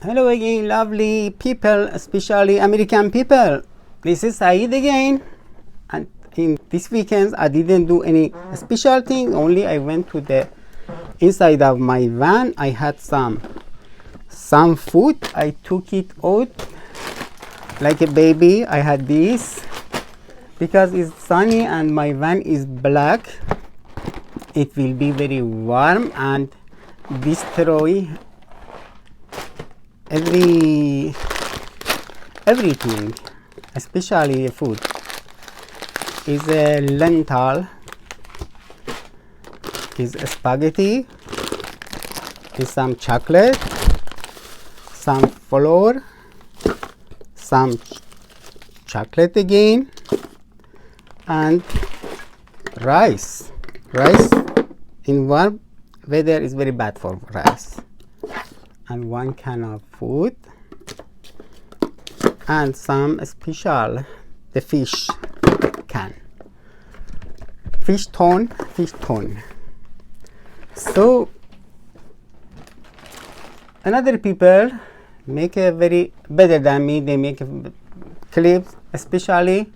Hello again, lovely people, especially American people. This is Saeed again. And in this weekend, I didn't do any special thing. Only I went to the inside of my van. I had some food. I took it out like a baby. I had this because it's sunny and my van is black. It will be very warm and destroy everything, especially food. Is a lentil, is a spaghetti, is some chocolate, some flour, some chocolate again, and rice. Rice in warm weather is very bad for rice. And 1 can of food and some special the fish can, fish tone. So another people make a very better than me. They make clips. Especially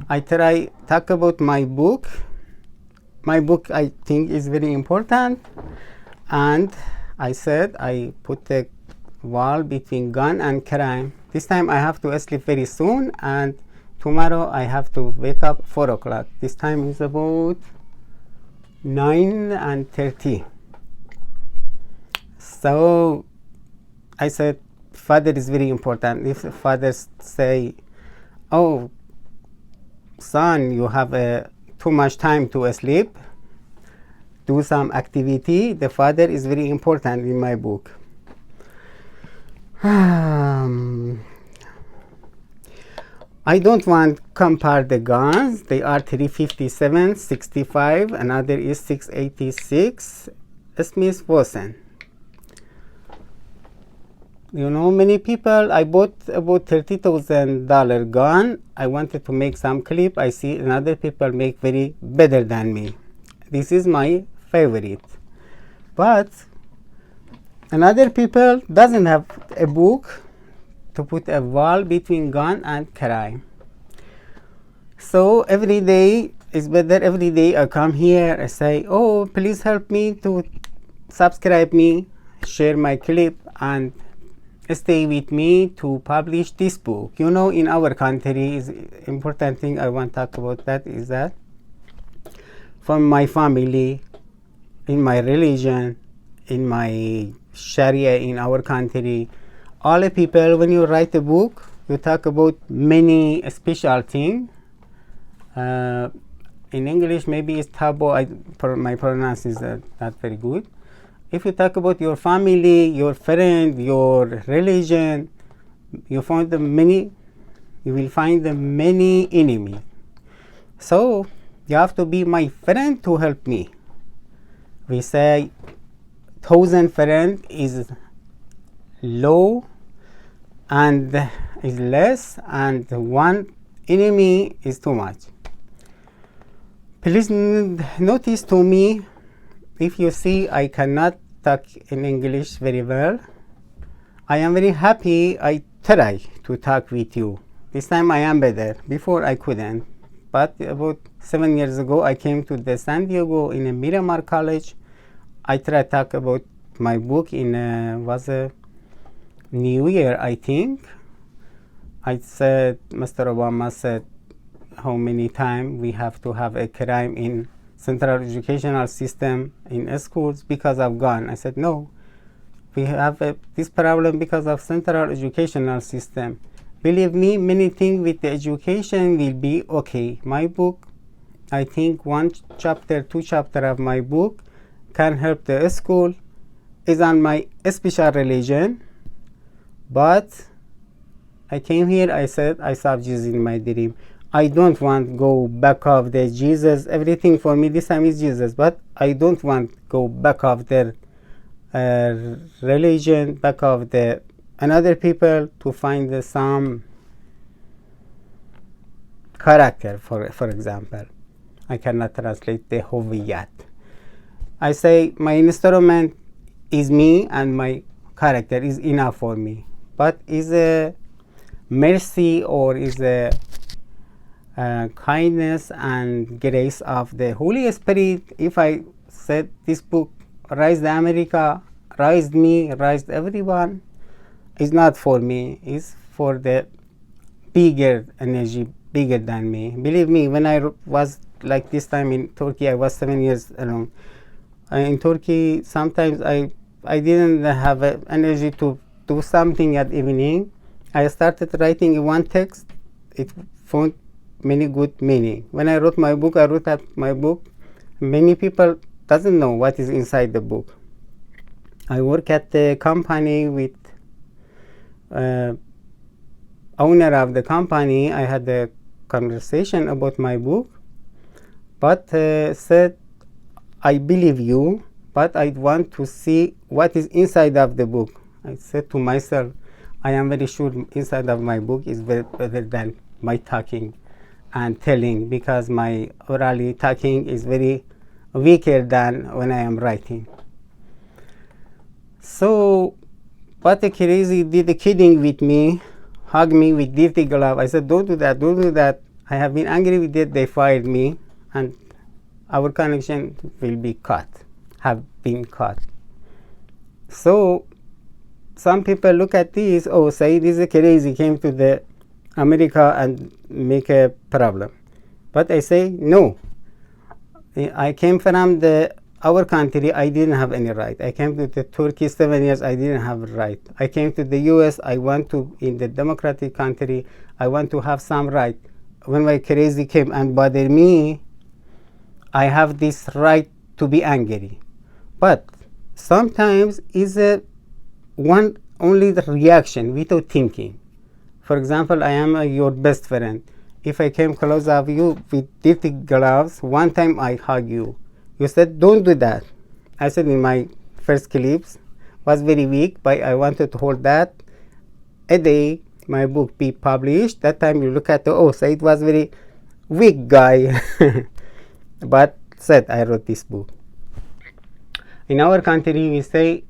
I try talk about my book. My book I think is very important, and I said I put the wall between gun and crime. This time I have to sleep very soon, and tomorrow I have to wake up 4 o'clock. This time is about 9:30. So I said father is very important. If the fathers say, oh son, you have too much time to sleep, do some activity. The father is very important in my book. I don't want compare the guns. They are 357, 65. Another is 686 Smith Wesson. You know, many people. I bought about $30,000 gun. I wanted to make some clip. I see another people make very better than me. This is my favorite. But another people doesn't have a book to put a wall between gun and crime. So every day is better. Every day I come here, I say, oh, please help me to subscribe me, share my clip, and stay with me to publish this book. You know, in our country, is important thing I want to talk about that is that from my family, in my religion, in my Sharia in our country, all the people, when you write a book, you talk about many special things. In English, maybe it's taboo. My pronunciation is not very good. If you talk about your family, your friend, your religion, you will find many enemies. So you have to be my friend to help me. We say 1,000 friends is low and is less, and 1 enemy is too much. Please notice to me, if you see I cannot talk in English very well, I am very happy I try to talk with you. This time I am better. Before I couldn't. But about 7 years ago, I came to the San Diego in a Miramar College. I tried to talk about my book in was a New Year, I think. I said, Mr. Obama said, how many times we have to have a crime in central educational system in schools because of gun. I said, no, we have this problem because of central educational system. Believe me, many things with the education will be okay. My book, I think 1 chapter, 2 chapter of my book can help the school, is on my special religion. But I came here, I said, I saw Jesus in my dream. I don't want to go back of the Jesus. Everything for me this time is Jesus, but I don't want to go back of their religion, back of the another people to find some character. For example, I cannot translate the Hoviyat. I say my instrument is me and my character is enough for me. But is a mercy or is a kindness and grace of the Holy Spirit. If I said this book raised America, raised me, raised everyone, is not for me. It's for the bigger energy, bigger than me. Believe me, when I was like this time in Turkey, I was 7 years alone. In Turkey, sometimes I didn't have energy to do something at evening. I started writing one text. It found many good meaning. When I wrote my book, I wrote up my book. Many people doesn't know what is inside the book. I work at the company with owner of the company. I had a conversation about my book, but said, I believe you, but I want to see what is inside of the book. I said to myself, I am very sure inside of my book is very better than my talking and telling, because my orally talking is very weaker than when I am writing. So, but the crazy did the kidding with me, hugged me with dirty glove. I said, don't do that, don't do that. I have been angry with it, they fired me, and our connection will be cut, have been cut. So, some people look at this, oh, Saeed is a crazy, came to the America and make a problem. But I say, no. I came from our country, I didn't have any right. I came to the Turkey 7 years, I didn't have a right. I came to the US, I want to, in the democratic country, I want to have some right. When my crazy came and bothered me, I have this right to be angry. But sometimes is a one only the reaction without thinking. For example, I am your best friend. If I came close of you with dirty gloves, one time I hug you. You said, don't do that. I said in my first clips, was very weak, but I wanted to hold that. A day, my book be published. That time you look at the, oh, so it was very weak guy. But said, I wrote this book. In our country, we say,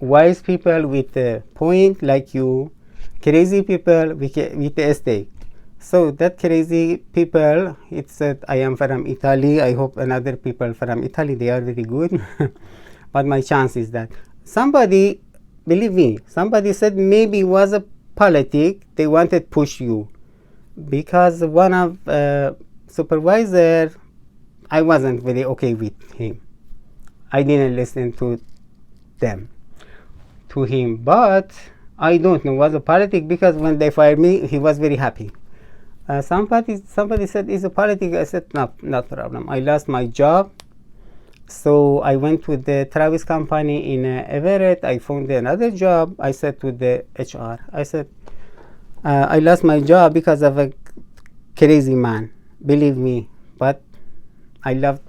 wise people with a point like you, crazy people with a stake. So that crazy people, it said, I am from Italy. I hope another people from Italy, they are very good. But my chance is that somebody, believe me, somebody said maybe it was a politic, they wanted to push you. Because one of supervisor, I wasn't very okay with him. I didn't listen to them, to him. But I don't know, was a politic, because when they fired me, he was very happy. Somebody said, is a politic? I said, no, not problem. I lost my job. So I went to the Travis company in Everett. I found another job. I said to the HR, I said, I lost my job because of a crazy man. Believe me. But I loved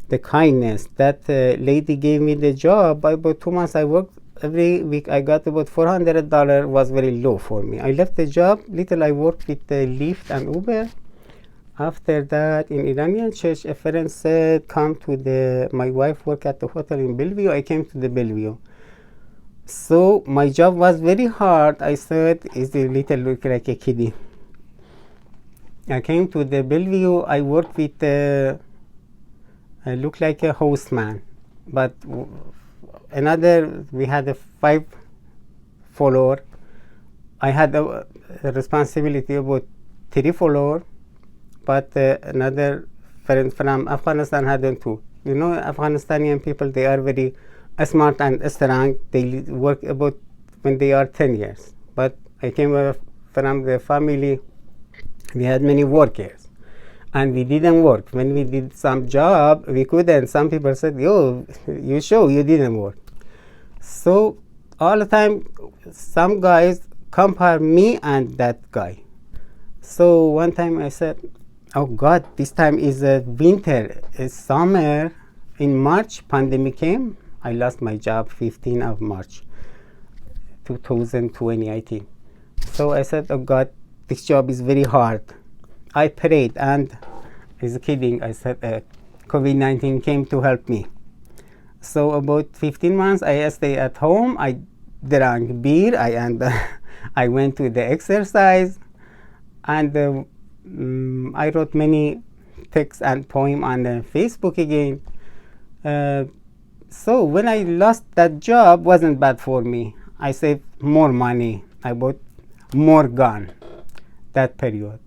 the kindness. That lady gave me the job. About 2 months I worked. Every week I got about $400, was very low for me. I left the job, little I worked with Lyft and Uber. After that, in Iranian church, a friend said, come to my wife work at the hotel in Bellevue. I came to the Bellevue. So my job was very hard. I said, it's a little look like a kiddie. I came to the Bellevue. I worked with, I look like a hostman, but we had a 5 floor. I had a responsibility about 3 floor, but another friend from Afghanistan had them 2. You know, Afghanistani people, they are very smart and strong. They work about when they are 10 years. But I came from the family, we had many workers. And we didn't work. When we did some job, we couldn't. Some people said, yo, you show you didn't work. So all the time, some guys compare me and that guy. So one time I said, oh God, this time is a winter, it's summer. In March, pandemic came. I lost my job 15th of March, 2020, I think. So I said, oh God, this job is very hard. I prayed, and is kidding, I said COVID-19 came to help me. So about 15 months I stayed at home. I drank beer. I went to the exercise, and I wrote many texts and poem on Facebook again. So when I lost that job, wasn't bad for me. I saved more money. I bought more gun that period.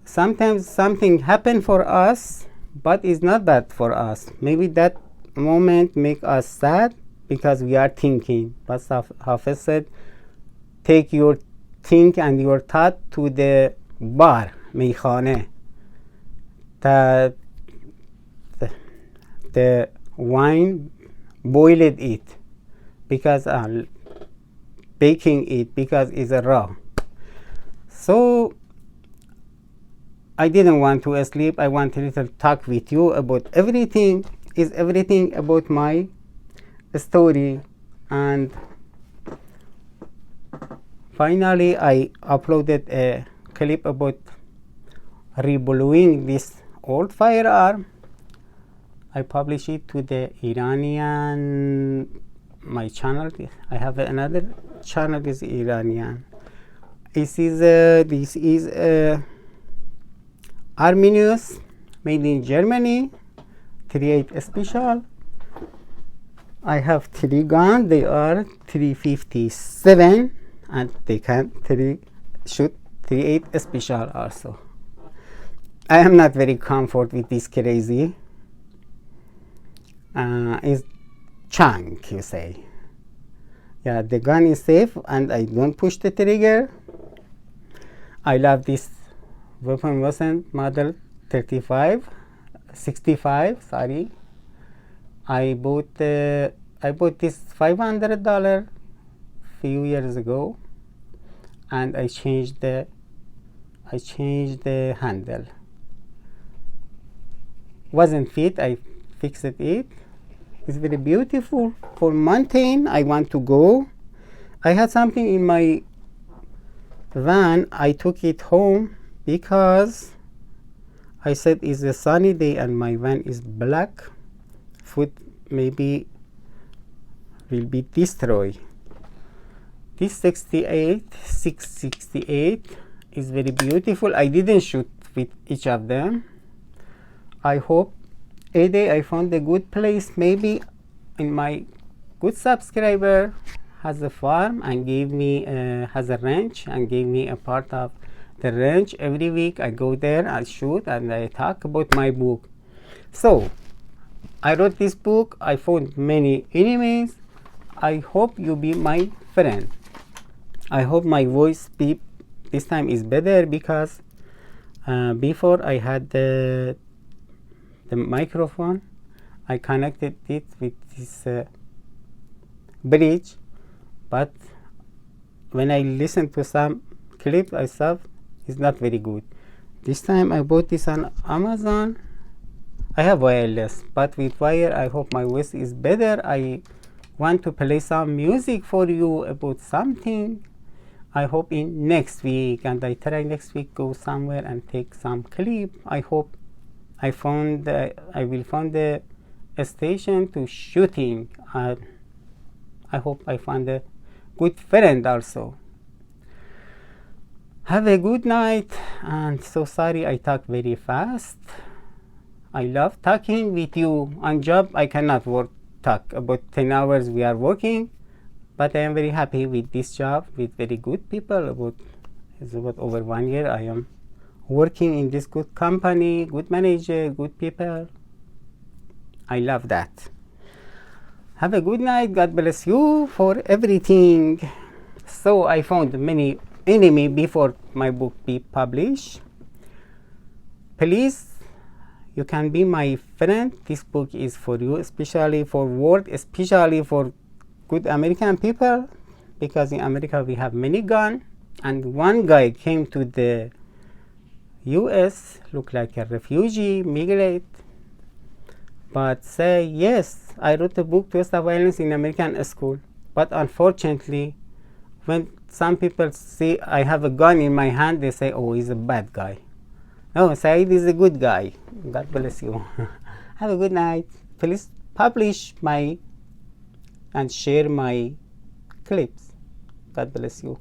Sometimes something happened for us, but it's not bad for us. Maybe that moment make us sad because we are thinking. But Hafiz said, take your think and your thought to the bar, میخانه. The wine, boiled it because baking it because it's raw. So I didn't want to sleep. I wanted to talk with you about everything. Is everything about my story, and finally I uploaded a clip about reblowing this old firearm. I published it to the Iranian, my channel. I have another channel, is Iranian. This is Arminius, made in Germany, 38 special. I have 3 guns. They are 357, and they can shoot 38 special also. I am not very comfort with this crazy. Is chunk, you say. Yeah, the gun is safe and I don't push the trigger. I love this weapon model 65, sorry. I bought this $500 few years ago, and I changed the handle. Wasn't fit, I fixed it. It's very beautiful. For mountain, I want to go. I had something in my van. I took it home because I said it's a sunny day and my van is black. Food maybe will be destroyed. This 668 is very beautiful. I didn't shoot with each of them. I hope a day I found a good place, maybe in my good subscriber has a farm and gave me has a ranch and gave me a part of the ranch. Every week I go there, I shoot and I talk about my book. So I wrote this book. I found many enemies. I hope you be my friend. I hope my voice this time is better, because before I had the microphone, I connected it with this bridge, but when I listened to some clip, I saw it's not very good. This time I bought this on Amazon. I have wireless, but with wire I hope my voice is better. I want to play some music for you about something. I hope in next week, and I try next week go somewhere and take some clip. I hope I will find a station to shooting. I hope I find a good friend also. Have a good night, and so sorry I talk very fast. I love talking with you. On job I cannot talk about 10 hours we are working, but I am very happy with this job with very good people. It's about over 1 year I am working in this good company, good manager, good people. I love that. Have a good night. God bless you for everything. So I found many enemy before my book be published. Please, you can be my friend. This book is for you, especially for world, especially for good American people, because in America we have many guns, and one guy came to the US, look like a refugee, migrate, but say, yes, I wrote a book to stop violence in American school. But unfortunately, when some people see I have a gun in my hand, they say, oh, he's a bad guy. No, Saeed is a good guy. God bless you. Have a good night. Please publish and share my clips. God bless you.